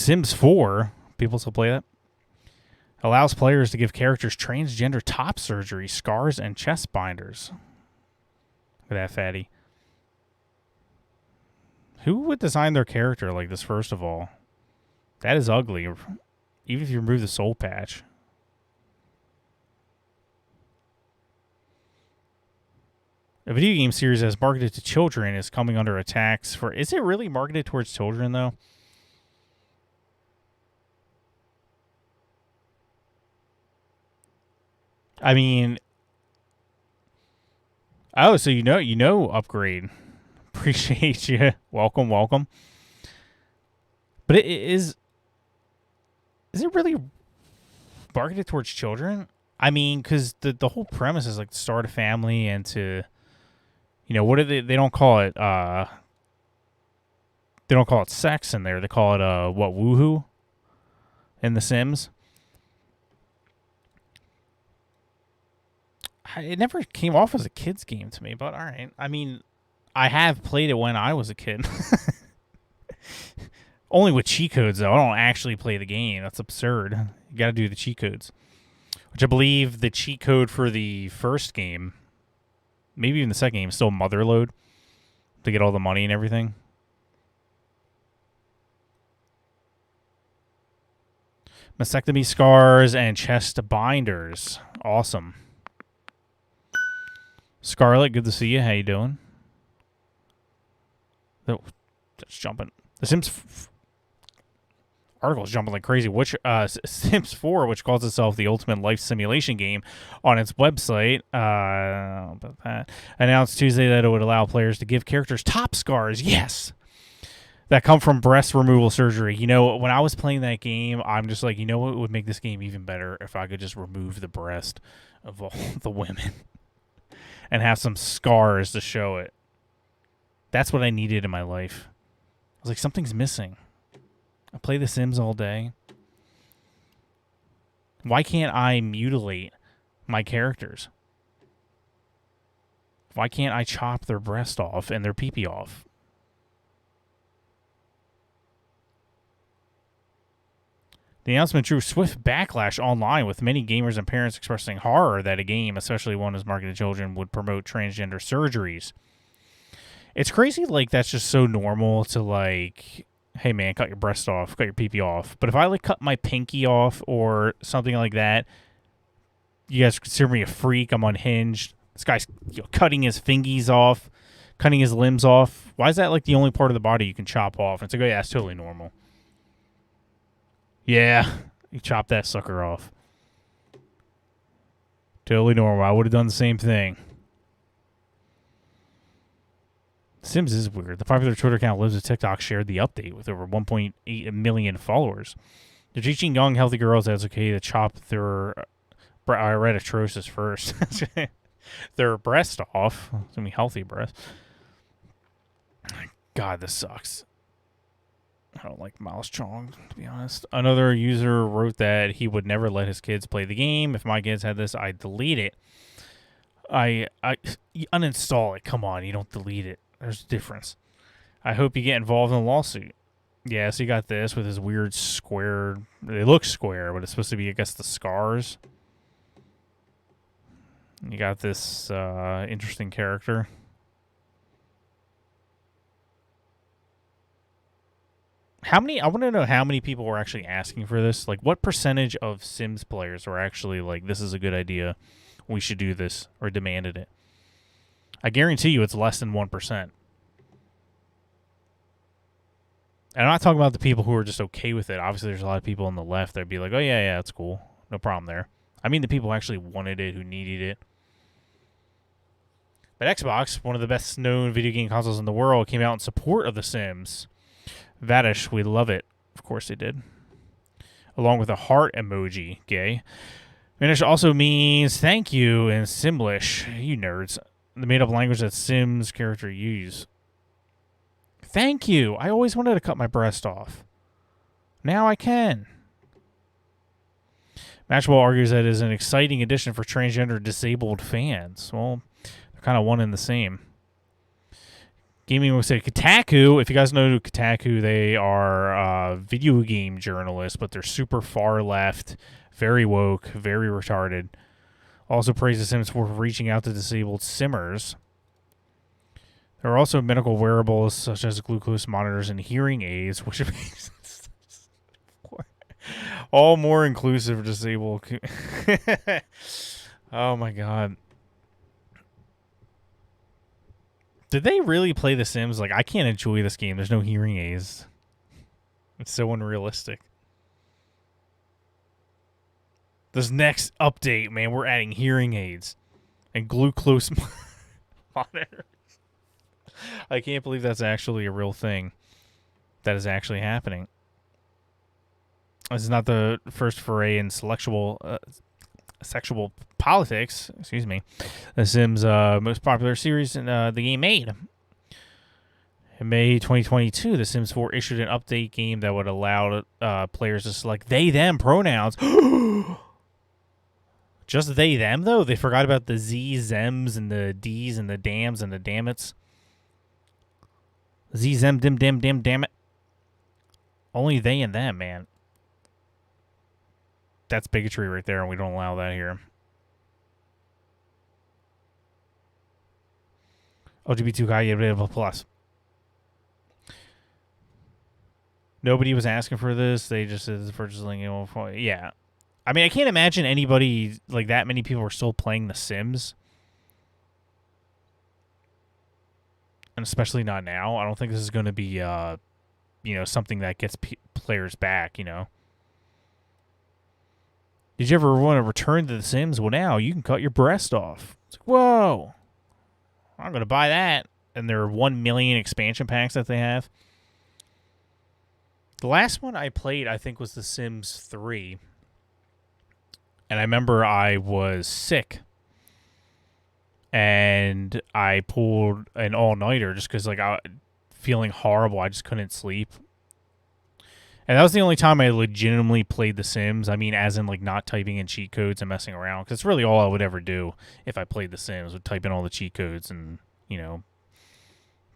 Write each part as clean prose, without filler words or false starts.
Sims 4, people still play that, allows players to give characters transgender top surgery, scars, and chest binders. Look at that fatty. Who would design their character like this, first of all? That is ugly, even if you remove the soul patch. A video game series that's marketed to children is coming under attacks for... Is it really marketed towards children, though? I mean... Oh, so you know Upgrade. Appreciate you. Welcome, welcome. But it is... Is it really marketed towards children? I mean, because the whole premise is like to start a family and to... You know, what do they don't call it, they don't call it sex in there. They call it, woohoo in The Sims. It never came off as a kid's game to me, but all right. I mean, I have played it when I was a kid. Only with cheat codes, though. I don't actually play the game. That's absurd. You got to do the cheat codes. Which I believe the cheat code for the first game... Maybe even the second game is still Motherload to get all the money and everything. Mastectomy scars and chest binders. Awesome. Scarlet, good to see you. How you doing? Oh, just jumping. The Sims article's jumping like crazy. Which Sims 4, which calls itself the ultimate life simulation game, on its website, about that, announced Tuesday that it would allow players to give characters top scars. Yes, that come from breast removal surgery. You know, when I was playing that game, I'm just like, you know what would make this game even better if I could just remove the breast of all the women and have some scars to show it. That's what I needed in my life. I was like, something's missing. I play The Sims all day. Why can't I mutilate my characters? Why can't I chop their breast off and their pee-pee off? The announcement drew swift backlash online, with many gamers and parents expressing horror that a game, especially one as marketed to children, would promote transgender surgeries. It's crazy, like, that's just so normal to, like... Hey, man, cut your breast off, cut your pee-pee off. But if I, like, cut my pinky off or something like that, you guys consider me a freak. I'm unhinged. This guy's cutting his fingies off, cutting his limbs off. Why is that, like, the only part of the body you can chop off? And it's like, oh, yeah, that's totally normal. Yeah, you chop that sucker off. Totally normal. I would have done the same thing. Sims is weird. The popular Twitter account Lives with TikTok shared the update with over 1.8 million followers. They're teaching young, healthy girls that it's okay to chop their... I read atrocious first. Their breast off. It's going to be healthy breast. God, this sucks. I don't like Miles Chong, to be honest. Another user wrote that he would never let his kids play the game. If my kids had this, I'd delete it. I uninstall it. Come on, you don't delete it. There's a difference. I hope you get involved in a lawsuit. Yeah, so you got this with his weird square... It looks square, but it's supposed to be, I guess, the scars. You got this interesting character. I want to know how many people were actually asking for this. Like, what percentage of Sims players were actually like, this is a good idea, we should do this, or demanded it? I guarantee you it's less than 1%. And I'm not talking about the people who are just okay with it. Obviously, there's a lot of people on the left that'd be like, oh, yeah, that's cool. No problem there. I mean the people who actually wanted it, who needed it. But Xbox, one of the best-known video game consoles in the world, came out in support of The Sims. Vadish, we love it. Of course they did. Along with a heart emoji, gay. Vanish also means thank you in Simlish. You nerds. The made-up language that Sims character use. Thank you. I always wanted to cut my breast off. Now I can. Matchball argues that it is an exciting addition for transgender disabled fans. Well, they're kind of one and the same. Gaming will say Kotaku. If you guys know Kotaku, they are video game journalists, but they're super far left, very woke, very retarded. Also praise The Sims for reaching out to disabled simmers. There are also medical wearables such as glucose monitors and hearing aids, which makes all more inclusive disabled. Oh my god. Did they really play The Sims? Like, I can't enjoy this game. There's no hearing aids. It's so unrealistic. This next update, man, we're adding hearing aids and glucose monitors. I can't believe that's actually a real thing that is actually happening. This is not the first foray in sexual politics. Excuse me. The Sims' most popular series in the game made. In May 2022, The Sims 4 issued an update game that would allow players to select they/them pronouns. Just they/them, though? They forgot about the Z/Zems and the Ds and the dams and the dammits. Z/Zem, dim, damn it. Only they and them, man. That's bigotry right there, and we don't allow that here. LGBTQI plus. Nobody was asking for this. They just said for just like, yeah. I mean, I can't imagine anybody, like that many people are still playing The Sims. And especially not now. I don't think this is going to be, something that gets players back, Did you ever want to return to The Sims? Well, now you can cut your breast off. It's like, whoa. I'm going to buy that. And there are 1 million expansion packs that they have. The last one I played, I think, was The Sims 3. And I remember I was sick. And I pulled an all-nighter just because, I feeling horrible. I just couldn't sleep. And that was the only time I legitimately played The Sims. I mean, as in, not typing in cheat codes and messing around. Because it's really all I would ever do if I played The Sims. Would type in all the cheat codes and,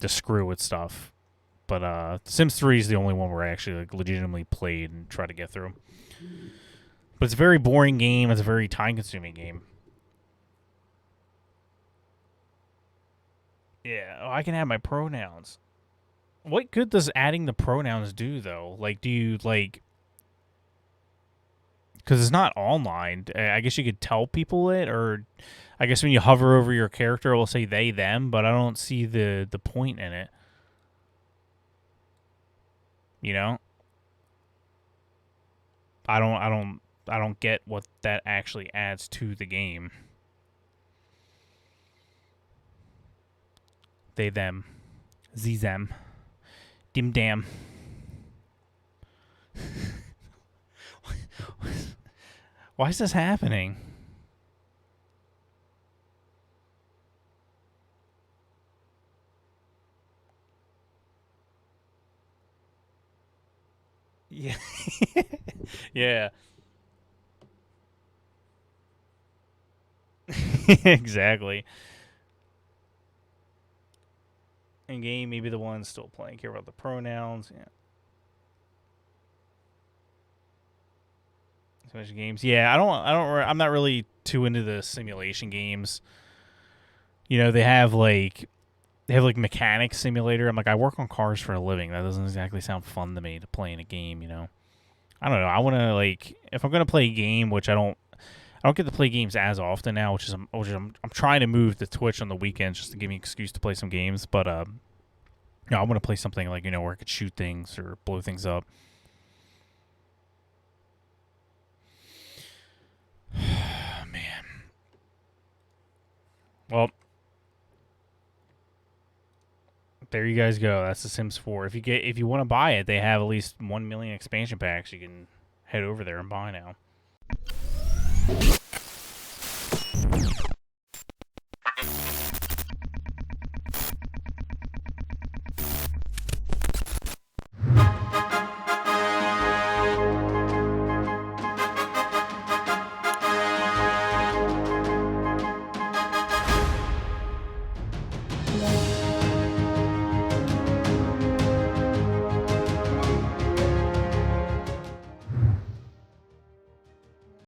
just screw with stuff. But Sims 3 is the only one where I actually, legitimately played and tried to get through. But it's a very boring game. It's a very time-consuming game. Yeah, I can have my pronouns. What good does adding the pronouns do, though? Do you, because it's not online. I guess you could tell people it, or I guess when you hover over your character, it will say they, them, but I don't see the point in it. I don't get what that actually adds to the game. They, them. Z/Them. Dim dam. Why is this happening? Yeah. Yeah. Exactly. In game, maybe the ones still playing care about the pronouns. Yeah. Simulation games. Yeah, I'm not really too into the simulation games. They have mechanics simulator. I'm I work on cars for a living. That doesn't exactly sound fun to me to play in a game, I don't know. I want to if I'm going to play a game, which I don't get to play games as often now, which I'm trying to move to Twitch on the weekends just to give me an excuse to play some games. But I want to play something where I could shoot things or blow things up. Man. Well, there you guys go. That's The Sims 4. If you want to buy it, they have at least 1 million expansion packs. You can head over there and buy now.